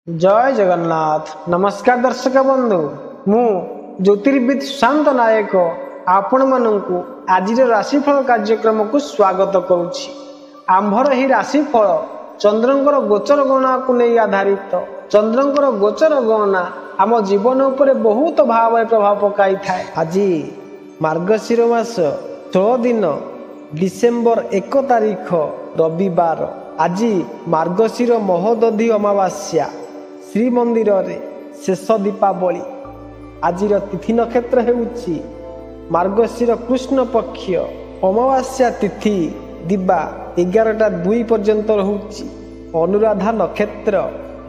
जय जगन्नाथ। नमस्कार दर्शक बंधु, मु ज्योतिर्विद सुशांत नायक आपण मानू आज राशिफल कार्यक्रम को स्वागत करुछि। आंभर ही राशिफल चंद्रंकर गोचर गणना को नहीं आधारित। चंद्रंकर गोचर गणना आम जीवन उपर बहुत भाव प्रभाव पकाई थाए। आज मार्गशीर मास 16 दिन डिसेम्बर 1 तारीख रविवार। आज मार्गशीर महोदधी अमावास्या। श्रीमंदिर रे शेष दीपावली। आज तिथि नक्षत्र हेउछि मार्गशीर कृष्ण पक्ष अमावास्या तिथि दिबा 11:02 पर्यंत रहुछि। अनुराधा नक्षत्र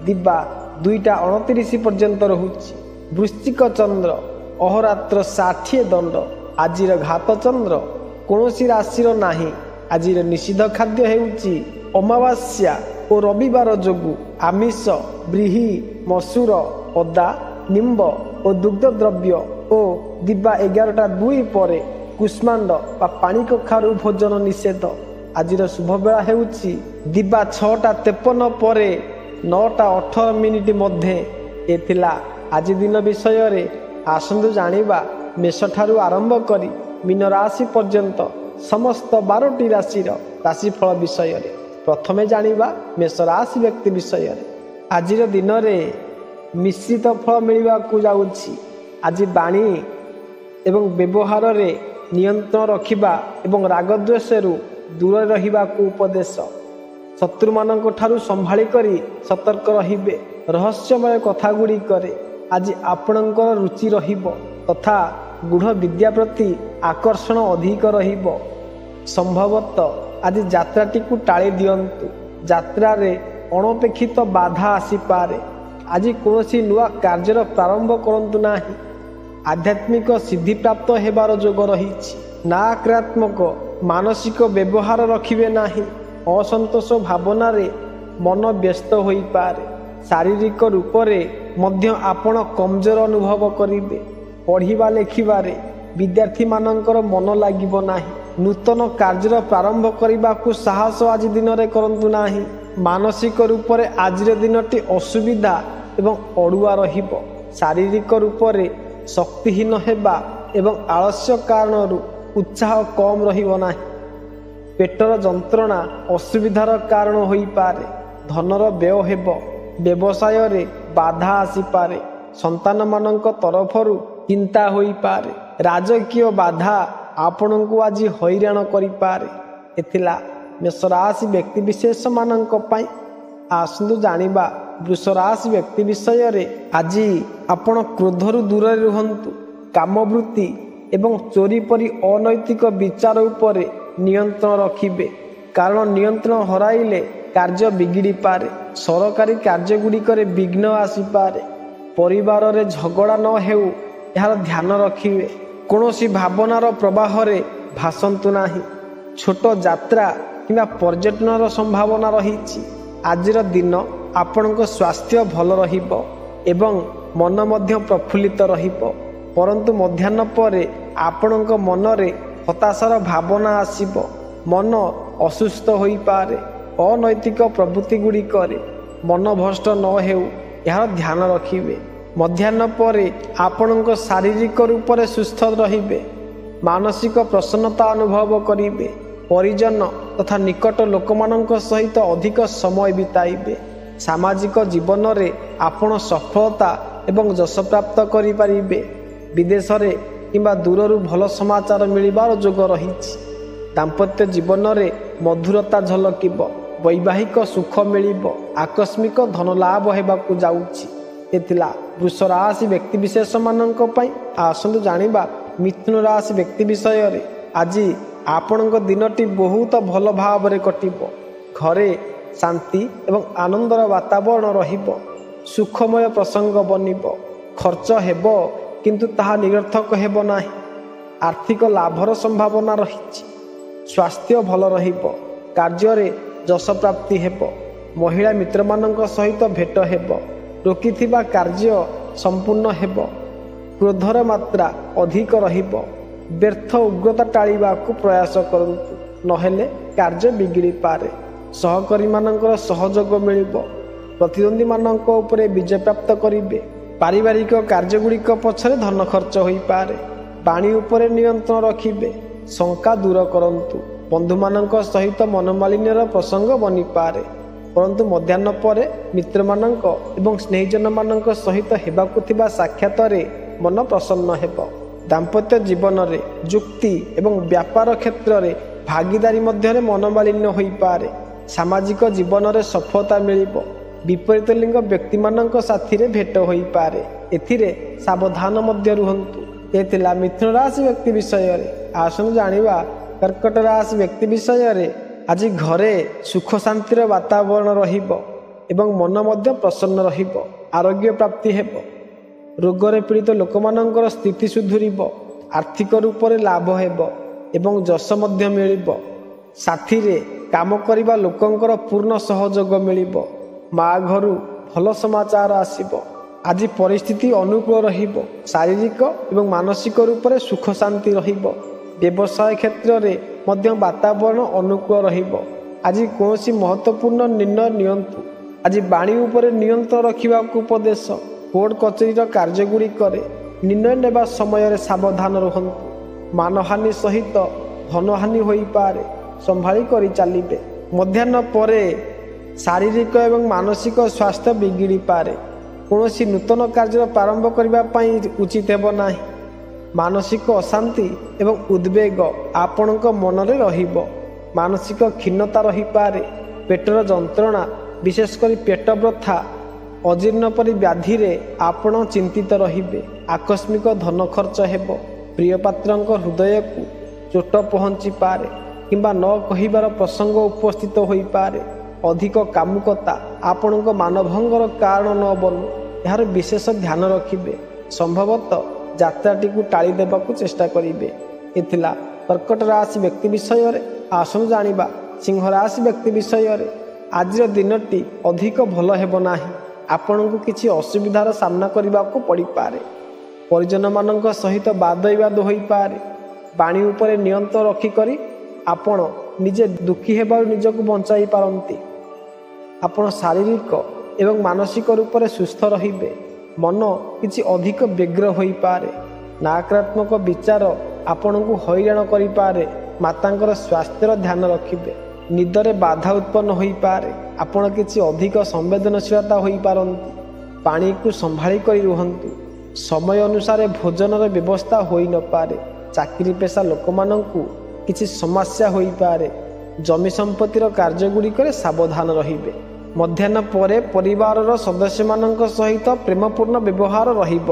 दिबा 2:29 पर्यंत रहुछि। वृश्चिक चंद्र अहोरात्र 60 दंड। आज घात चंद्र कौनसी राशि नाही। आज निषिद्ध खाद्य हेउछि अमावास्या और रविवार जोगु आमिष, ब्रीही, मसूर, अदा, निम्ब और दुग्ध द्रव्य और दिबा 11:02 पर कुष्मांड बा पानी कखारू भोजन निषेध। आज शुभ बेला हेउछि दिबा 6:53 पर 9:18 मध्य। एथिला आज दिन विषय रे आसंतु जानिबा मेष ठारू आरंभ करी मीन राशि पर्यंत समस्त 12टी राशिर राशिफल विषय रे। प्रथमे जानिबा मेष राशि व्यक्ति विषय रे। आज दिन में मिश्रित फल मिलवा को जाउछि। आज बाणी एवं व्यवहार रे नियंत्रण रखिबा एवं रागद्वेषरू दूर रहिबा को उपदेश। शत्रु मानक ठारू संभाली करी सतर्क रहिबे। रहस्यमय कथा गुड़ी करे आज आपणकर रुचि रहिबो तथा गूढ़ विद्या प्रति आकर्षण अधिक रहिबो। संभवतः आज यात्राटी को टाली दियंतु। यात्रा रे अनपेक्षित बाधा आसीपारे। आज कौनसी नुआ कार्यर प्रारंभ करंतु नाही। आध्यात्मिक सिद्धि प्राप्त हेबार जोग रहिछि। नकारात्मक मानसिक व्यवहार रखिबे नाही। असंतोष भावना रे मन व्यस्त होई पारे। शारीरिक रूप रे मध्य आपण कमजोर अनुभव करिबे। पढ़िबा लेखिबारे विद्यार्थी मानकर मन लागिबो नाही। नूतन कार्य प्रारंभ करने को साहस आज दिन में करंतु नाही। मानसिक रूप से आज दिनटी असुविधा एवं अड़ुआ रहिबो। शारीरिक रूप से शक्तिहीन हेबा एवं आलस्य कारण उत्साह कम रहिबो नाही। पेटर जंत्रणा असुविधार कारण होई पारे। धनर व्यय हेबो। व्यवसाय रे बाधा आसी पारे। संतान मानक तरफरु चिंता होई पारे। राजकीय बाधा आपण को आज हैरान करि पारे। एथिला मेष राशि व्यक्ति विशेष मानक पई आसंतु जानिबा वृष राशि व्यक्ति विषय रे। आज आपण क्रोधरु दूर रुहंतु। कामवृत्ति एवं चोरी परि अनैतिक विचार उपरे नियंत्रण रखिबे, कारण नियंत्रण हराइले कार्य बिगिड़ी पारे। सरकारी कार्य गुड़िकरे विघ्न आसी पारे। परिवार रे झगड़ा न हेउ यार ध्यान रखिबे। कौनसी भावनार प्रवाह रे भासंतु नाही। छोट यात्रा किंवा पर्यटन संभावना रही। आज दिन आपणक स्वास्थ्य भल रहिबो एवं मन मध्य प्रफुल्लित रहिबो। परंतु मध्याह्न परे आपणक मन रे हताशार भावना आसिबो। मन असुस्थ होई पारे। अनैतिक प्रवृत्ति गुड़िकरे मन भ्रष्ट न हेउ यार ध्यान रखिबे। मध्याह्न परे आपणक शारीरिक रूप से सुस्थ रहिबे। मानसिक प्रसन्नता अनुभव करिबे। परिजन तथा निकट लोकमाननक सहित अधिक समय बिताइबे। सामाजिक जीवन रे आपण सफलता एवं यश प्राप्त करि परिबे। विदेश रे किंबा दूररु भल समाचार मिलिबार जोग रहिछि। दाम्पत्य जीवन रे मधुरता झलकिबो। वैवाहिक सुख मिलिबो। आकस्मिक धन लाभ हेबाकु जाउछि। एथिला वृष राशि व्यक्ति विशेष मानक पई आसंतु जानिबा मिथुन राशि व्यक्ति विषय रे। आज आपणक दिनटी बहुत भल भाव रे कटिबो। घरे शांति एवं आनंदर वातावरण रहिबो। सुखमय प्रसंग बनिबो। खर्च हेबो किंतु ताहा निरर्थक हेबो नाही। आर्थिक लाभर संभावना रहिछि। स्वास्थ्य भल रहिबो। कार्य रे यश प्राप्ति हेबो। महिला मित्र मानक सहित भेट हेबो। रोकिथिबा कार्य संपूर्ण हेबो। क्रोधर मात्रा अधिक रहिबो। व्यर्थ उग्रता टाळिबा को प्रयास करंतु, नहेले कार्य बिगिड़ी पारे। सहकर्मी मानकर सहयोग मिलिबो। ପ୍ରତିଦ୍ୱନ୍ଦ୍ୱୀମାନଙ୍କ ଉପରେ ବିଜୟ ପ୍ରାପ୍ତ କରିବେ। ପାରିବାରିକ କାର୍ଯ୍ୟଗୁଡ଼ିକ ପଛରେ ଧନ ଖର୍ଚ୍ଚ ହୋଇପାରେ। ପାଣି ଉପରେ ନିୟନ୍ତ୍ରଣ ରଖିବେ। ଶଙ୍କା ଦୂର କରନ୍ତୁ। ବନ୍ଧୁମାନଙ୍କ ସହିତ ମନୋମାଳିନ୍ୟର ପ୍ରସଙ୍ଗ ବନିପାରେ। ପରନ୍ତୁ ମଧ୍ୟାହ୍ନ ପରେ ମିତ୍ରମାନଙ୍କ ଏବଂ ସ୍ନେହିଜନମାନଙ୍କ ସହିତ ହେବାକୁ ଥିବା ସାକ୍ଷାତରେ ମନ ପ୍ରସନ୍ନ ହେବ। ଦାମ୍ପତ୍ୟ ଜୀବନରେ ଯୁକ୍ତି ଏବଂ ବ୍ୟାପାର କ୍ଷେତ୍ରରେ ଭାଗିଦାରୀ ମଧ୍ୟରେ ମନୋମାଳିନ୍ୟ ହୋଇପାରେ। ସାମାଜିକ ଜୀବନରେ ସଫଳତା ମିଳିବ। ବିପରୀତ ଲିଙ୍ଗ ବ୍ୟକ୍ତିମାନଙ୍କ ସାଥିରେ ଭେଟ ହୋଇପାରେ। ଏଥିରେ ସାବଧାନ ମଧ୍ୟ ରୁହନ୍ତୁ। ଏ ଥିଲା ମିଥୁନ ରାଶି ବ୍ୟକ୍ତି ବିଷୟରେ। ଆସନ୍ତୁ ଜାଣିବା କର୍କଟ ରାଶି ବ୍ୟକ୍ତି ବିଷୟରେ। ଆଜି ଘରେ ସୁଖ ଶାନ୍ତିର ବାତାବରଣ ରହିବ ଏବଂ ମନ ମଧ୍ୟ ପ୍ରସନ୍ନ ରହିବ। ଆରୋଗ୍ୟ ପ୍ରାପ୍ତି ହେବ। ରୋଗରେ ପୀଡ଼ିତ ଲୋକମାନଙ୍କର ସ୍ଥିତି ସୁଧୁରିବ। ଆର୍ଥିକ ରୂପରେ ଲାଭ ହେବ ଏବଂ ଯଶ ମଧ୍ୟ ମିଳିବ। ସାଥିରେ କାମ କରିବା ଲୋକଙ୍କର ପୂର୍ଣ୍ଣ ସହଯୋଗ ମିଳିବ। ମା ଘରୁ ଭଲ ସମାଚାର ଆସିବ। ଆଜି ପରିସ୍ଥିତି ଅନୁକୂଳ ରହିବ। ଶାରୀରିକ ଏବଂ ମାନସିକ ରୂପରେ ସୁଖ ଶାନ୍ତି ରହିବ। ବ୍ୟବସାୟ କ୍ଷେତ୍ରରେ ମଧ୍ୟ ବାତାବରଣ ଅନୁକୂଳ ରହିବ। ଆଜି କୌଣସି ମହତ୍ତ୍ୱପୂର୍ଣ୍ଣ ନିର୍ଣ୍ଣୟ ନିଅନ୍ତୁ। ଆଜି ବାଣୀ ଉପରେ ନିୟନ୍ତ୍ରଣ ରଖିବାକୁ ଉପଦେଶ। କୋର୍ଟ କଚେରୀର କାର୍ଯ୍ୟଗୁଡ଼ିକରେ ନିର୍ଣ୍ଣୟ ନେବା ସମୟରେ ସାବଧାନ ରୁହନ୍ତୁ। ମାନହାନି ସହିତ ଧନହାନି ହୋଇପାରେ। ସମ୍ଭାଳି କରି ଚାଲିବେ। ମଧ୍ୟାହ୍ନ ପରେ ଶାରୀରିକ ଏବଂ ମାନସିକ ସ୍ୱାସ୍ଥ୍ୟ ବିଗିଡ଼ିପାରେ। କୌଣସି ନୂତନ କାର୍ଯ୍ୟ ପ୍ରାରମ୍ଭ କରିବା ପାଇଁ ଉଚିତ ହେବ ନାହିଁ। ମାନସିକ ଅଶାନ୍ତି ଏବଂ ଉଦ୍ବେଗ ଆପଣଙ୍କ ମନରେ ରହିବ। ମାନସିକ କ୍ଷୀଣତା ରହିପାରେ। ପେଟର ଯନ୍ତ୍ରଣା, ବିଶେଷ କରି ପେଟ ବଥା, ଅଜୀର୍ଣ୍ଣ ପରି ବ୍ୟାଧିରେ ଆପଣ ଚିନ୍ତିତ ରହିବେ। ଆକସ୍ମିକ ଧନ ଖର୍ଚ୍ଚ ହେବ। ପ୍ରିୟପାତ୍ରଙ୍କ ହୃଦୟକୁ ଚୋଟ ପହଞ୍ଚିପାରେ କିମ୍ବା ନ କହିବାର ପ୍ରସଙ୍ଗ ଉପସ୍ଥିତ ହୋଇପାରେ। ଅଧିକ କାମୁକତା ଆପଣଙ୍କ ମାନଭଙ୍ଗର କାରଣ ନ ବନୁ, ଏହାର ବିଶେଷ ଧ୍ୟାନ ରଖିବେ। ସମ୍ଭବତଃ ଯାତ୍ରାଟିକୁ ଟାଳି ଦେବାକୁ ଚେଷ୍ଟା କରିବେ। ଏ ଥିଲା କର୍କଟ ରାଶି ବ୍ୟକ୍ତି ବିଷୟରେ। ଆସନ୍ତୁ ଜାଣିବା ସିଂହ ରାଶି ବ୍ୟକ୍ତି ବିଷୟରେ। ଆଜିର ଦିନଟି ଅଧିକ ଭଲ ହେବ ନାହିଁ। ଆପଣଙ୍କୁ କିଛି ଅସୁବିଧାର ସାମ୍ନା କରିବାକୁ ପଡ଼ିପାରେ। ପରିଜନମାନଙ୍କ ସହିତ ବାଦବିବାଦ ହୋଇପାରେ। ବାଣୀ ଉପରେ ନିୟନ୍ତ୍ରଣ ରଖିକରି ଆପଣ ନିଜେ ଦୁଃଖୀ ହେବାରୁ ନିଜକୁ ବଞ୍ଚାଇ ପାରନ୍ତି। ଆପଣ ଶାରୀରିକ ଏବଂ ମାନସିକ ରୂପରେ ସୁସ୍ଥ ରହିବେ। ମନ କିଛି ଅଧିକ ବ୍ୟଗ୍ର ହୋଇପାରେ। ନକାରାତ୍ମକ ବିଚାର ଆପଣଙ୍କୁ ହଇରାଣ କରିପାରେ। ମାତାଙ୍କର ସ୍ୱାସ୍ଥ୍ୟର ଧ୍ୟାନ ରଖିବେ। ନିଦରେ ବାଧା ଉତ୍ପନ୍ନ ହୋଇପାରେ। ଆପଣ କିଛି ଅଧିକ ସମ୍ବେଦନଶୀଳତା ହୋଇପାରନ୍ତି। ପାଣିକୁ ସମ୍ଭାଳି କରି ରୁହନ୍ତୁ। ସମୟ ଅନୁସାରେ ଭୋଜନର ବ୍ୟବସ୍ଥା ହୋଇନପାରେ। ଚାକିରି ପେଶା ଲୋକମାନଙ୍କୁ କିଛି ସମସ୍ୟା ହୋଇପାରେ। ଜମି ସମ୍ପତ୍ତିର କାର୍ଯ୍ୟଗୁଡ଼ିକରେ ସାବଧାନ ରହିବେ। ମଧ୍ୟାହ୍ନ ପରେ ପରିବାରର ସଦସ୍ୟମାନଙ୍କ ସହିତ ପ୍ରେମପୂର୍ଣ୍ଣ ବ୍ୟବହାର ରହିବ।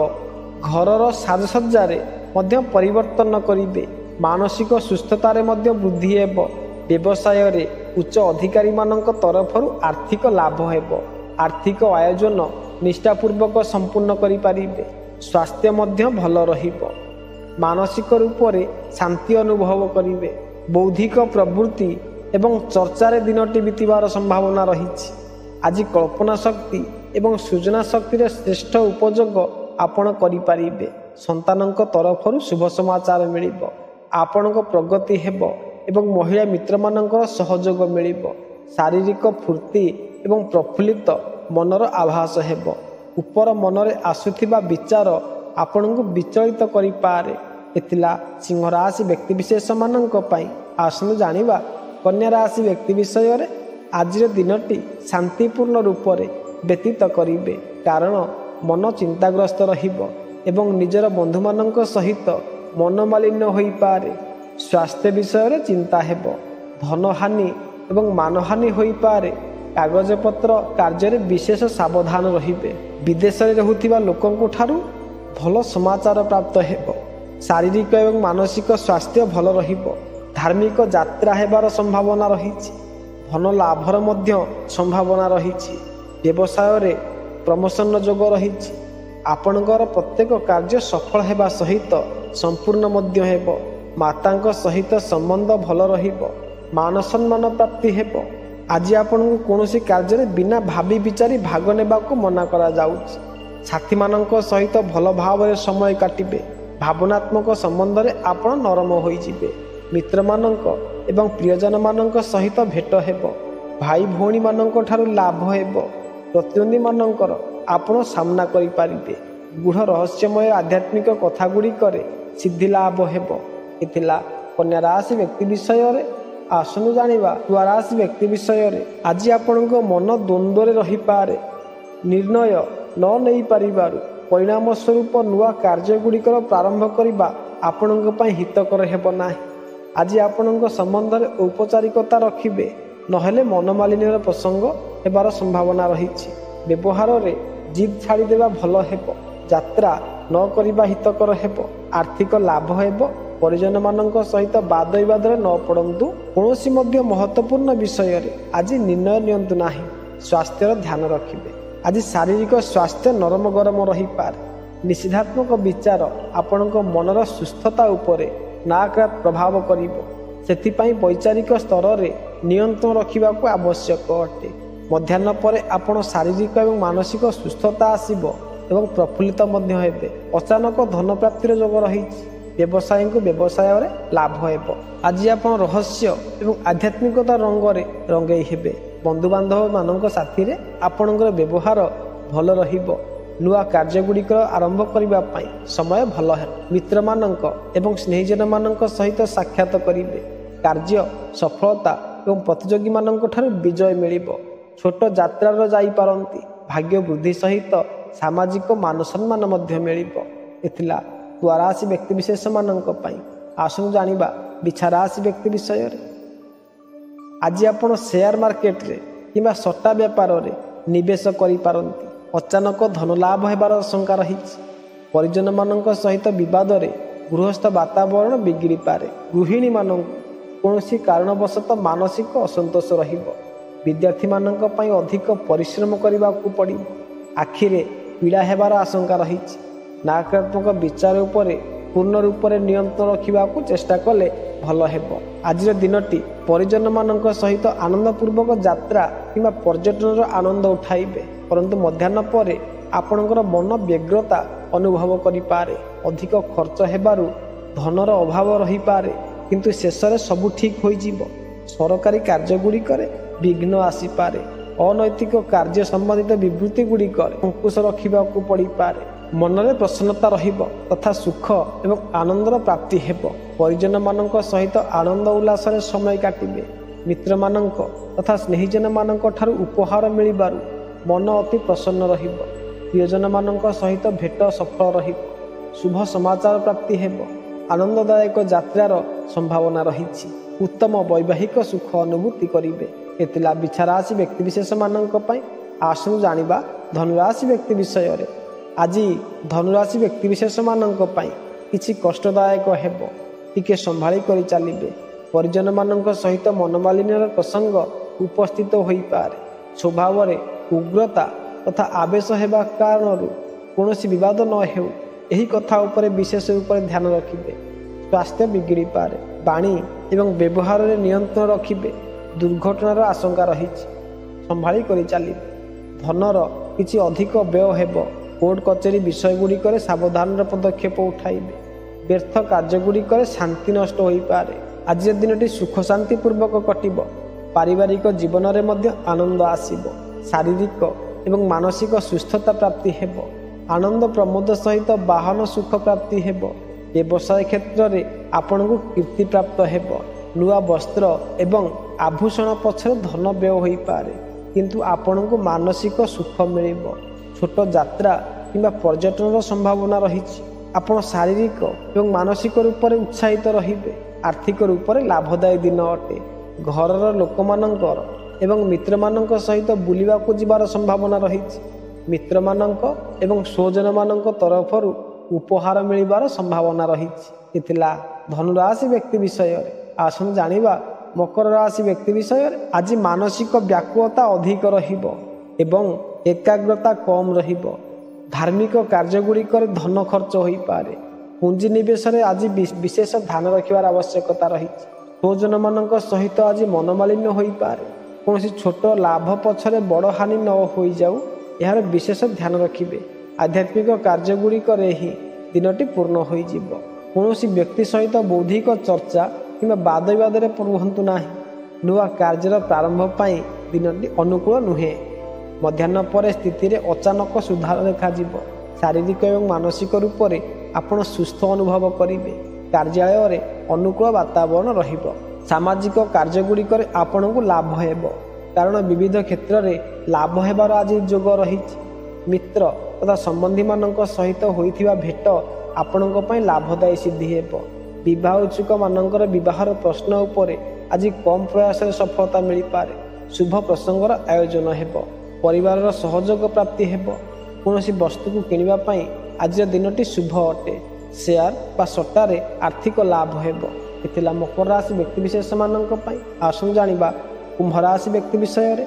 ଘରର ସାଜସଜ୍ଜାରେ ମଧ୍ୟ ପରିବର୍ତ୍ତନ କରିବେ। ମାନସିକ ସୁସ୍ଥତାରେ ମଧ୍ୟ ବୃଦ୍ଧି ହେବ। ବ୍ୟବସାୟରେ ଉଚ୍ଚ ଅଧିକାରୀମାନଙ୍କ ତରଫରୁ ଆର୍ଥିକ ଲାଭ ହେବ। ଆର୍ଥିକ ଆୟୋଜନ ନିଷ୍ଠାପୂର୍ବକ ସମ୍ପୂର୍ଣ୍ଣ କରିପାରିବେ। ସ୍ୱାସ୍ଥ୍ୟ ମଧ୍ୟ ଭଲ ରହିବ। ମାନସିକ ରୂପରେ ଶାନ୍ତି ଅନୁଭବ କରିବେ। ବୌଦ୍ଧିକ ପ୍ରବୃତ୍ତି ଏବଂ ଚର୍ଚ୍ଚାରେ ଦିନଟି ବିତିବାର ସମ୍ଭାବନା ରହିଛି। ଆଜି କଳ୍ପନା ଶକ୍ତି ଏବଂ ସୃଜନା ଶକ୍ତିର ଶ୍ରେଷ୍ଠ ଉପଯୋଗ ଆପଣ କରିପାରିବେ। ସନ୍ତାନଙ୍କ ତରଫରୁ ଶୁଭ ସମାଚାର ମିଳିବ। ଆପଣଙ୍କ ପ୍ରଗତି ହେବ ଏବଂ ମହିଳା ମିତ୍ରମାନଙ୍କର ସହଯୋଗ ମିଳିବ। ଶାରୀରିକ ଫୁର୍ତ୍ତି ଏବଂ ପ୍ରଫୁଲ୍ଲିତ ମନର ଆଭାସ ହେବ। ଉପର ମନରେ ଆସୁଥିବା ବିଚାର ଆପଣଙ୍କୁ ବିଚଳିତ କରିପାରେ। ଏଥିଲା ସିଂହ ରାଶି ବ୍ୟକ୍ତିବିଶେଷମାନଙ୍କ ପାଇଁ। ଆସନ୍ତୁ ଜାଣିବା କନ୍ୟା ରାଶି ବ୍ୟକ୍ତି ବିଷୟରେ। ଆଜିର ଦିନଟି ଶାନ୍ତିପୂର୍ଣ୍ଣ ରୂପରେ ବ୍ୟତୀତ କରିବେ, କାରଣ ମନ ଚିନ୍ତାଗ୍ରସ୍ତ ରହିବ ଏବଂ ନିଜର ବନ୍ଧୁମାନଙ୍କ ସହିତ ମନୋମାଳିନ୍ୟ ହୋଇପାରେ। ସ୍ୱାସ୍ଥ୍ୟ ବିଷୟରେ ଚିନ୍ତା ହେବ। ଧନହାନି ଏବଂ ମାନହାନି ହୋଇପାରେ। କାଗଜପତ୍ର କାର୍ଯ୍ୟରେ ବିଶେଷ ସାବଧାନ ରହିବେ। ବିଦେଶରେ ରହୁଥିବା ଲୋକଙ୍କ ଠାରୁ ଭଲ ସମାଚାର ପ୍ରାପ୍ତ ହେବ। ଶାରୀରିକ ଏବଂ ମାନସିକ ସ୍ୱାସ୍ଥ୍ୟ ଭଲ ରହିବ। ଧାର୍ମିକ ଯାତ୍ରା ହେବାର ସମ୍ଭାବନା ରହିଛି। ଧନ ଲାଭର ମଧ୍ୟ ସମ୍ଭାବନା ରହିଛି। ବ୍ୟବସାୟରେ ପ୍ରମୋସନ ଯୋଗ ରହିଛି। ଆପଣଙ୍କର ପ୍ରତ୍ୟେକ କାର୍ଯ୍ୟ ସଫଳ ହେବା ସହିତ ସମ୍ପୂର୍ଣ୍ଣ ମଧ୍ୟ ହେବ। ମାତାଙ୍କ ସହିତ ସମ୍ବନ୍ଧ ଭଲ ରହିବ। ମାନ ସମ୍ମାନ ପ୍ରାପ୍ତି ହେବ। ଆଜି ଆପଣଙ୍କୁ କୌଣସି କାର୍ଯ୍ୟରେ ବିନା ଭାବି ବିଚାରି ଭାଗ ନେବାକୁ ମନା କରାଯାଉଛି। ସାଥୀମାନଙ୍କ ସହିତ ଭଲ ଭାବରେ ସମୟ କାଟିବେ। ଭାବନାତ୍ମକ ସମ୍ବନ୍ଧରେ ଆପଣ ନରମ ହୋଇଯିବେ। ମିତ୍ରମାନଙ୍କ ଏବଂ ପ୍ରିୟଜନମାନଙ୍କ ସହିତ ଭେଟ ହେବ। ଭାଇ ଭଉଣୀମାନଙ୍କ ଠାରୁ ଲାଭ ହେବ। ପ୍ରତିଦ୍ୱନ୍ଦ୍ୱୀମାନଙ୍କର ଆପଣ ସାମ୍ନା କରିପାରିବେ। ଗୂଢ଼ ରହସ୍ୟମୟ ଆଧ୍ୟାତ୍ମିକ କଥା ଗୁଡ଼ିକରେ ସିଦ୍ଧି ଲାଭ ହେବ। ଏ ଥିଲା କନ୍ୟା ରାଶି ବ୍ୟକ୍ତି ବିଷୟରେ। ଆସନ୍ତୁ ଜାଣିବା ତୁଳା ରାଶି ବ୍ୟକ୍ତି ବିଷୟରେ। ଆଜି ଆପଣଙ୍କ ମନ ଦ୍ୱନ୍ଦ୍ୱରେ ରହିପାରେ। ନିର୍ଣ୍ଣୟ ନ ନେଇପାରିବାରୁ ପରିଣାମ ସ୍ୱରୂପ ନୂଆ କାର୍ଯ୍ୟଗୁଡ଼ିକର ପ୍ରାରମ୍ଭ କରିବା ଆପଣଙ୍କ ପାଇଁ ହିତକର ହେବ ନାହିଁ। ଆଜି ଆପଣଙ୍କ ସମ୍ବନ୍ଧରେ ଔପଚାରିକତା ରଖିବେ, ନହେଲେ ମନମାଳିନ୍ୟର ପ୍ରସଙ୍ଗ ହେବାର ସମ୍ଭାବନା ରହିଛି। ବ୍ୟବହାରରେ ଜିଦ୍ ଛାଡ଼ିଦେବା ଭଲ ହେବ। ଯାତ୍ରା ନ କରିବା ହିତକର ହେବ। ଆର୍ଥିକ ଲାଭ ହେବ। ପରିଜନମାନଙ୍କ ସହିତ ବାଦ ବିବାଦରେ ନ ପଡ଼ନ୍ତୁ। କୌଣସି ମଧ୍ୟ ମହତ୍ତ୍ୱପୂର୍ଣ୍ଣ ବିଷୟରେ ଆଜି ନିର୍ଣ୍ଣୟ ନିଅନ୍ତୁ ନାହିଁ। ସ୍ୱାସ୍ଥ୍ୟର ଧ୍ୟାନ ରଖିବେ। ଆଜି ଶାରୀରିକ ସ୍ୱାସ୍ଥ୍ୟ ନରମ ଗରମ ରହିପାରେ। ନିଷେଧାତ୍ମକ ବିଚାର ଆପଣଙ୍କ ମନର ସୁସ୍ଥତା ଉପରେ ନକାରାତ୍ମକ ପ୍ରଭାବ କରିବ। ସେଥିପାଇଁ ବୈଚାରିକ ସ୍ତରରେ ନିୟନ୍ତ୍ରଣ ରଖିବାକୁ ଆବଶ୍ୟକ ଅଟେ। ମଧ୍ୟାହ୍ନ ପରେ ଆପଣ ଶାରୀରିକ ଏବଂ ମାନସିକ ସୁସ୍ଥତା ଆସିବ ଏବଂ ପ୍ରଫୁଲ୍ଲିତ ମଧ୍ୟ ହେବେ। ଅଚାନକ ଧନପ୍ରାପ୍ତିର ଯୋଗ ରହିଛି। ବ୍ୟବସାୟୀଙ୍କୁ ବ୍ୟବସାୟରେ ଲାଭ ହେବ। ଆଜି ଆପଣ ରହସ୍ୟ ଏବଂ ଆଧ୍ୟାତ୍ମିକତା ରଙ୍ଗରେ ରଙ୍ଗେଇ ହେବେ। ବନ୍ଧୁବାନ୍ଧବମାନଙ୍କ ସାଥିରେ ଆପଣଙ୍କର ବ୍ୟବହାର ଭଲ ରହିବ। ନୂଆ କାର୍ଯ୍ୟଗୁଡ଼ିକର ଆରମ୍ଭ କରିବା ପାଇଁ ସମୟ ଭଲ ହେବ। ମିତ୍ରମାନଙ୍କ ଏବଂ ସ୍ନେହିଜନମାନଙ୍କ ସହିତ ସାକ୍ଷାତ କରିବେ। କାର୍ଯ୍ୟ ସଫଳତା ଏବଂ ପ୍ରତିଯୋଗୀମାନଙ୍କ ଠାରୁ ବିଜୟ ମିଳିବ। ଛୋଟ ଯାତ୍ରାର ଯାଇପାରନ୍ତି। ଭାଗ୍ୟ ବୃଦ୍ଧି ସହିତ ସାମାଜିକ ମାନ ସମ୍ମାନ ମଧ୍ୟ ମିଳିବ। ଏ ଥିଲା ତୁଳା ରାଶି ବ୍ୟକ୍ତିବିଶେଷମାନଙ୍କ ପାଇଁ। ଆସନ୍ତୁ ଜାଣିବା ବିଛା ରାଶି ବ୍ୟକ୍ତି ବିଷୟରେ। ଆଜି ଆପଣ ସେୟାର ମାର୍କେଟରେ କିମ୍ବା ସଟ୍ଟା ବେପାରରେ ନିବେଶ କରିପାରନ୍ତି। ଅଚାନକ ଧନ ଲାଭ ହେବାର ଆଶଙ୍କା ରହିଛି। ପରିଜନମାନଙ୍କ ସହିତ ବିବାଦରେ ଗୃହସ୍ଥ ବାତାବରଣ ବିଗିଡ଼ିପାରେ। ଗୃହିଣୀମାନଙ୍କୁ କୌଣସି କାରଣବଶତଃ ମାନସିକ ଅସନ୍ତୋଷ ରହିବ। ବିଦ୍ୟାର୍ଥୀମାନଙ୍କ ପାଇଁ ଅଧିକ ପରିଶ୍ରମ କରିବାକୁ ପଡ଼ିବ। ଆଖିରେ ପୀଡ଼ା ହେବାର ଆଶଙ୍କା ରହିଛି। ନକାରାତ୍ମକ ବିଚାର ଉପରେ ପୂର୍ଣ୍ଣ ରୂପରେ ନିୟନ୍ତ୍ରଣ ରଖିବାକୁ ଚେଷ୍ଟା କଲେ ଭଲ ହେବ। ଆଜିର ଦିନଟି ପରିଜନମାନଙ୍କ ସହିତ ଆନନ୍ଦପୂର୍ବକ ଯାତ୍ରା କିମ୍ବା ପର୍ଯ୍ୟଟନର ଆନନ୍ଦ ଉଠାଇବେ। ପରନ୍ତୁ ମଧ୍ୟାହ୍ନ ପରେ ଆପଣଙ୍କର ମନ ବ୍ୟଗ୍ରତା ଅନୁଭବ କରିପାରେ। ଅଧିକ ଖର୍ଚ୍ଚ ହେବାରୁ ଧନର ଅଭାବ ରହିପାରେ, କିନ୍ତୁ ଶେଷରେ ସବୁ ଠିକ୍ ହୋଇଯିବ। ସରକାରୀ କାର୍ଯ୍ୟଗୁଡ଼ିକରେ ବିଘ୍ନ ଆସିପାରେ। ଅନୈତିକ କାର୍ଯ୍ୟ ସମ୍ବନ୍ଧିତ ବିବୃତ୍ତି ଗୁଡ଼ିକରେ ଅଙ୍କୁଶ ରଖିବାକୁ ପଡ଼ିପାରେ। ମନରେ ପ୍ରସନ୍ନତା ରହିବ ତଥା ସୁଖ ଏବଂ ଆନନ୍ଦର ପ୍ରାପ୍ତି ହେବ। ପରିଜନମାନଙ୍କ ସହିତ ଆନନ୍ଦ ଉଲ୍ଲାସରେ ସମୟ କାଟିବେ। ମିତ୍ରମାନଙ୍କ ତଥା ସ୍ନେହିଜନମାନଙ୍କ ଠାରୁ ଉପହାର ମିଳିବାରୁ ମନ ଅତି ପ୍ରସନ୍ନ ରହିବ। ପ୍ରିୟଜନମାନଙ୍କ ସହିତ ଭେଟ ସଫଳ ରହିବ। ଶୁଭ ସମାଚାର ପ୍ରାପ୍ତି ହେବ। ଆନନ୍ଦଦାୟକ ଯାତ୍ରାର ସମ୍ଭାବନା ରହିଛି। ଉତ୍ତମ ବୈବାହିକ ସୁଖ ଅନୁଭୂତି କରିବେ। ଏ ଥିଲା ବିଛା ରାଶି ବ୍ୟକ୍ତିବିଶେଷମାନଙ୍କ ପାଇଁ। ଆସନ୍ତୁ ଜାଣିବା ଧନୁରାଶି ବ୍ୟକ୍ତି ବିଷୟରେ। ଆଜି ଧନୁରାଶି ବ୍ୟକ୍ତିବିଶେଷମାନଙ୍କ ପାଇଁ କିଛି କଷ୍ଟଦାୟକ ହେବ। ଟିକେ ସମ୍ଭାଳି କରି ଚାଲିବେ। ପରିଜନମାନଙ୍କ ସହିତ ମନମାଳିନ୍ୟର ପ୍ରସଙ୍ଗ ଉପସ୍ଥିତ ହୋଇପାରେ। ସ୍ୱଭାବରେ ଉଗ୍ରତା ତଥା ଆବେଶ ହେବା କାରଣରୁ କୌଣସି ବିବାଦ ନ ହେଉ, ଏହି କଥା ଉପରେ ବିଶେଷ ରୂପରେ ଧ୍ୟାନ ରଖିବେ। ସ୍ୱାସ୍ଥ୍ୟ ବିଗିଡ଼ିପାରେ। ବାଣୀ ଏବଂ ବ୍ୟବହାରରେ ନିୟନ୍ତ୍ରଣ ରଖିବେ। ଦୁର୍ଘଟଣାର ଆଶଙ୍କା ରହିଛି। ସମ୍ଭାଳି କରି ଚାଲିବେ। ଧନର କିଛି ଅଧିକ ବ୍ୟୟ ହେବ। କୋର୍ଟ କଚେରୀ ବିଷୟଗୁଡ଼ିକରେ ସାବଧାନର ପଦକ୍ଷେପ ଉଠାଇବେ। ବ୍ୟର୍ଥ କାର୍ଯ୍ୟଗୁଡ଼ିକରେ ଶାନ୍ତି ନଷ୍ଟ ହୋଇପାରେ। ଆଜିର ଦିନଟି ସୁଖ ଶାନ୍ତିପୂର୍ବକ କଟିବ। ପାରିବାରିକ ଜୀବନରେ ମଧ୍ୟ ଆନନ୍ଦ ଆସିବ। ଶାରୀରିକ ଏବଂ ମାନସିକ ସୁସ୍ଥତା ପ୍ରାପ୍ତି ହେବ। ଆନନ୍ଦ ପ୍ରମୋଦ ସହିତ ବାହନ ସୁଖ ପ୍ରାପ୍ତି ହେବ। ବ୍ୟବସାୟ କ୍ଷେତ୍ରରେ ଆପଣଙ୍କୁ କୀର୍ତ୍ତି ପ୍ରାପ୍ତ ହେବ। ନୂଆ ବସ୍ତ୍ର ଏବଂ ଆଭୂଷଣ ପଛରେ ଧନ ବ୍ୟୟ ହୋଇପାରେ, କିନ୍ତୁ ଆପଣଙ୍କୁ ମାନସିକ ସୁଖ ମିଳିବ। ଛୋଟ ଯାତ୍ରା କିମ୍ବା ପର୍ଯ୍ୟଟନର ସମ୍ଭାବନା ରହିଛି। ଆପଣ ଶାରୀରିକ ଏବଂ ମାନସିକ ରୂପରେ ଉତ୍ସାହିତ ରହିବେ। ଆର୍ଥିକ ରୂପରେ ଲାଭଦାୟୀ ଦିନ ଅଟେ। ଘରର ଲୋକମାନଙ୍କର ଏବଂ ମିତ୍ରମାନଙ୍କ ସହିତ ବୁଲିବାକୁ ଯିବାର ସମ୍ଭାବନା ରହିଛି। ମିତ୍ରମାନଙ୍କ ଏବଂ ସ୍ୱଜନମାନଙ୍କ ତରଫରୁ ଉପହାର ମିଳିବାର ସମ୍ଭାବନା ରହିଛି। ଏ ଥିଲା ଧନୁରାଶି ବ୍ୟକ୍ତି ବିଷୟରେ। ଆସନ୍ତୁ ଜାଣିବା ମକର ରାଶି ବ୍ୟକ୍ତି ବିଷୟରେ। ଆଜି ମାନସିକ ବ୍ୟାକୁଳତା ଅଧିକ ରହିବ ଏବଂ ଏକାଗ୍ରତା କମ୍ ରହିବ। ଧାର୍ମିକ କାର୍ଯ୍ୟଗୁଡ଼ିକରେ ଧନ ଖର୍ଚ୍ଚ ହୋଇପାରେ। ପୁଞ୍ଜିନିବେଶରେ ଆଜି ବିଶେଷ ଧ୍ୟାନ ରଖିବାର ଆବଶ୍ୟକତା ରହିଛି। ସ୍ୱଜନମାନଙ୍କ ସହିତ ଆଜି ମନମାଳିନ୍ୟ ହୋଇପାରେ। କୌଣସି ଛୋଟ ଲାଭ ପଛରେ ବଡ଼ ହାନି ନ ହୋଇଯାଉ, ଏହାର ବିଶେଷ ଧ୍ୟାନ ରଖିବେ। ଆଧ୍ୟାତ୍ମିକ କାର୍ଯ୍ୟଗୁଡ଼ିକରେ ହିଁ ଦିନଟି ପୂର୍ଣ୍ଣ ହୋଇଯିବ। କୌଣସି ବ୍ୟକ୍ତି ସହିତ ବୌଦ୍ଧିକ ଚର୍ଚ୍ଚା କିମ୍ବା ବାଦ ବିବାଦରେ ରୁହନ୍ତୁ ନାହିଁ। ନୂଆ କାର୍ଯ୍ୟର ପ୍ରାରମ୍ଭ ପାଇଁ ଦିନଟି ଅନୁକୂଳ ନୁହେଁ। ମଧ୍ୟାହ୍ନ ପରେ ସ୍ଥିତିରେ ଅଚାନକ ସୁଧାର ଦେଖାଯିବ। ଶାରୀରିକ ଏବଂ ମାନସିକ ରୂପରେ ଆପଣ ସୁସ୍ଥ ଅନୁଭବ କରିବେ। କାର୍ଯ୍ୟାଳୟରେ ଅନୁକୂଳ ବାତାବରଣ ରହିବ। ସାମାଜିକ କାର୍ଯ୍ୟଗୁଡ଼ିକରେ ଆପଣଙ୍କୁ ଲାଭ ହେବ, କାରଣ ବିବିଧ କ୍ଷେତ୍ରରେ ଲାଭ ହେବାର ଆଜି ଯୋଗ ରହିଛି। ମିତ୍ର ତଥା ସମ୍ବନ୍ଧୀମାନଙ୍କ ସହିତ ହୋଇଥିବା ଭେଟ ଆପଣଙ୍କ ପାଇଁ ଲାଭଦାୟୀ ସିଦ୍ଧି ହେବ। ବିବାହ ଇଚ୍ଛୁକମାନଙ୍କର ବିବାହର ପ୍ରଶ୍ନ ଉପରେ ଆଜି କମ୍ ପ୍ରୟାସରେ ସଫଳତା ମିଳିପାରେ। ଶୁଭ ପ୍ରସଙ୍ଗର ଆୟୋଜନ ହେବ। ପରିବାରର ସହଯୋଗ ପ୍ରାପ୍ତି ହେବ। କୌଣସି ବସ୍ତୁକୁ କିଣିବା ପାଇଁ ଆଜିର ଦିନଟି ଶୁଭ ଅଟେ। ସେୟାର ବା ସଟ୍ଟାରେ ଆର୍ଥିକ ଲାଭ ହେବ। ଏ ଥିଲା ମକର ରାଶି ବ୍ୟକ୍ତିବିଶେଷମାନଙ୍କ ପାଇଁ। ଆସନ୍ତୁ ଜାଣିବା କୁମ୍ଭ ରାଶି ବ୍ୟକ୍ତି ବିଷୟରେ।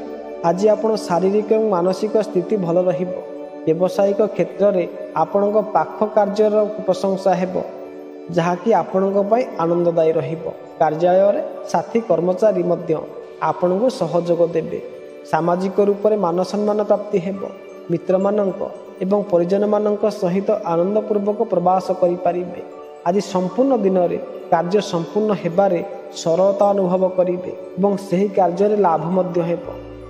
ଆଜି ଆପଣ ଶାରୀରିକ ଏବଂ ମାନସିକ ସ୍ଥିତି ଭଲ ରହିବ। ବ୍ୟବସାୟିକ କ୍ଷେତ୍ରରେ ଆପଣଙ୍କ ପାଖ କାର୍ଯ୍ୟର ପ୍ରଶଂସା ହେବ, ଯାହାକି ଆପଣଙ୍କ ପାଇଁ ଆନନ୍ଦଦାୟୀ ରହିବ। କାର୍ଯ୍ୟାଳୟରେ ସାଥୀ କର୍ମଚାରୀ ମଧ୍ୟ ଆପଣଙ୍କୁ ସହଯୋଗ ଦେବେ। ସାମାଜିକ ରୂପରେ ମାନ ସମ୍ମାନ ପ୍ରାପ୍ତି ହେବ। ମିତ୍ରମାନଙ୍କ ଏବଂ ପରିଜନମାନଙ୍କ ସହିତ ଆନନ୍ଦପୂର୍ବକ ପ୍ରବାସ କରିପାରିବେ। ଆଜି ସମ୍ପୂର୍ଣ୍ଣ ଦିନରେ କାର୍ଯ୍ୟ ସମ୍ପୂର୍ଣ୍ଣ ହେବାରେ ସରଳତା ଅନୁଭବ କରିବେ ଏବଂ ସେହି କାର୍ଯ୍ୟରେ ଲାଭ ମଧ୍ୟ ହେବ।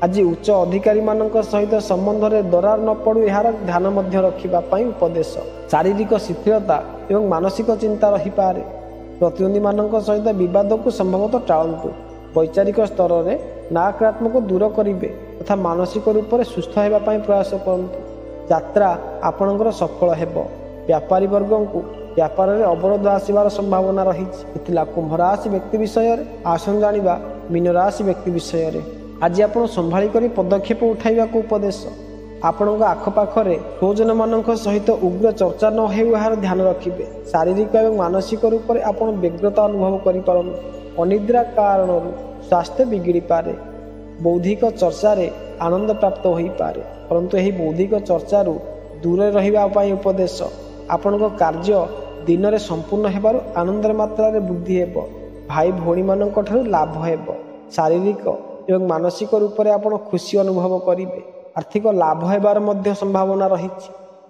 ଆଜି ଉଚ୍ଚ ଅଧିକାରୀମାନଙ୍କ ସହିତ ସମ୍ବନ୍ଧରେ ଦରାର ନ ପଡ଼ୁ ଏହାର ଧ୍ୟାନ ମଧ୍ୟ ରଖିବା ପାଇଁ ଉପଦେଶ। ଶାରୀରିକ ଶିଥିଳତା ଏବଂ ମାନସିକ ଚିନ୍ତା ରହିପାରେ। ପ୍ରତିଦ୍ୱନ୍ଦ୍ୱୀମାନଙ୍କ ସହିତ ବିବାଦକୁ ସମ୍ଭବତଃ ଟାଳନ୍ତୁ। ବୈଚାରିକ ସ୍ତରରେ ନକାରାତ୍ମକ ଦୂର କରିବେ ତଥା ମାନସିକ ରୂପରେ ସୁସ୍ଥ ହେବା ପାଇଁ ପ୍ରୟାସ କରନ୍ତୁ। ଯାତ୍ରା ଆପଣଙ୍କର ସଫଳ ହେବ। ବ୍ୟାପାରୀ ବର୍ଗଙ୍କୁ ବ୍ୟାପାରରେ ଅବରୋଧ ଆସିବାର ସମ୍ଭାବନା ରହିଛି। ଏଥିଲା କୁମ୍ଭ ରାଶି ବ୍ୟକ୍ତି ବିଷୟରେ। ଆସନ୍ତୁ ଜାଣିବା ମୀନ ରାଶି ବ୍ୟକ୍ତି ବିଷୟରେ। ଆଜି ଆପଣ ସମ୍ଭାଳି କରି ପଦକ୍ଷେପ ଉଠାଇବାକୁ ଉପଦେଶ। ଆପଣଙ୍କ ଆଖପାଖରେ ସ୍ୱଜନମାନଙ୍କ ସହିତ ଉଗ୍ର ଚର୍ଚ୍ଚା ନ ହେଉ ଏହାର ଧ୍ୟାନ ରଖିବେ। ଶାରୀରିକ ଏବଂ ମାନସିକ ରୂପରେ ଆପଣ ବ୍ୟଗ୍ରତା ଅନୁଭବ କରିପାରନ୍ତି। ଅନିଦ୍ରା କାରଣରୁ ସ୍ୱାସ୍ଥ୍ୟ ବିଗିଡ଼ିପାରେ। ବୌଦ୍ଧିକ ଚର୍ଚ୍ଚାରେ ଆନନ୍ଦ ପ୍ରାପ୍ତ ହୋଇପାରେ, ପରନ୍ତୁ ଏହି ବୌଦ୍ଧିକ ଚର୍ଚ୍ଚାରୁ ଦୂରରେ ରହିବା ପାଇଁ ଉପଦେଶ। ଆପଣଙ୍କ କାର୍ଯ୍ୟ ଦିନରେ ସମ୍ପୂର୍ଣ୍ଣ ହେବାରୁ ଆନନ୍ଦର ମାତ୍ରାରେ ବୃଦ୍ଧି ହେବ। ଭାଇ ଭଉଣୀମାନଙ୍କ ଠାରୁ ଲାଭ ହେବ। ଶାରୀରିକ ଏବଂ ମାନସିକ ରୂପରେ ଆପଣ ଖୁସି ଅନୁଭବ କରିବେ। ଆର୍ଥିକ ଲାଭ ହେବାର ମଧ୍ୟ ସମ୍ଭାବନା ରହିଛି,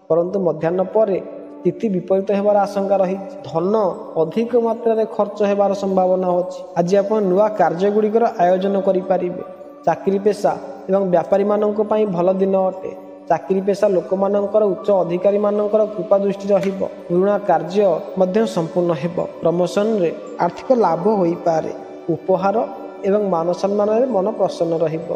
ପରନ୍ତୁ ମଧ୍ୟାହ୍ନ ପରେ ସ୍ଥିତି ବିପରୀତ ହେବାର ଆଶଙ୍କା ରହିଛି। ଧନ ଅଧିକ ମାତ୍ରାରେ ଖର୍ଚ୍ଚ ହେବାର ସମ୍ଭାବନା ଅଛି। ଆଜି ଆପଣ ନୂଆ କାର୍ଯ୍ୟଗୁଡ଼ିକର ଆୟୋଜନ କରିପାରିବେ। ଚାକିରି ପେଶା ଏବଂ ବ୍ୟାପାରୀମାନଙ୍କ ପାଇଁ ଭଲ ଦିନ ଅଟେ। ଚାକିରି ପେଶା ଲୋକମାନଙ୍କର ଉଚ୍ଚ ଅଧିକାରୀମାନଙ୍କର କୃପା ଦୃଷ୍ଟି ରହିବ। ପୁରୁଣା କାର୍ଯ୍ୟ ମଧ୍ୟ ସମ୍ପୂର୍ଣ୍ଣ ହେବ। ପ୍ରମୋସନରେ ଆର୍ଥିକ ଲାଭ ହୋଇପାରେ। ଉପହାର ଏବଂ ମାନ ସମ୍ମାନରେ ମନ ପ୍ରସନ୍ନ ରହିବ।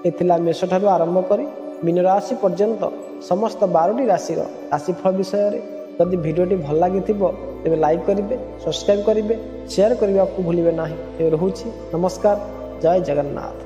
ଏଥିଲା ମେଷଠାରୁ ଆରମ୍ଭ କରି ମୀନ ରାଶି ପର୍ଯ୍ୟନ୍ତ ସମସ୍ତ 12ଟି ରାଶିର ରାଶିଫଳ ବିଷୟରେ। ଯଦି ଭିଡ଼ିଓଟି ଭଲ ଲାଗିଥିବ ତେବେ ଲାଇକ୍ କରିବେ, ସବସ୍କ୍ରାଇବ୍ କରିବେ, ସେୟାର କରିବାକୁ ଭୁଲିବେ ନାହିଁ। ଏବେ ରହୁଛି, ନମସ୍କାର, ଜୟ ଜଗନ୍ନାଥ।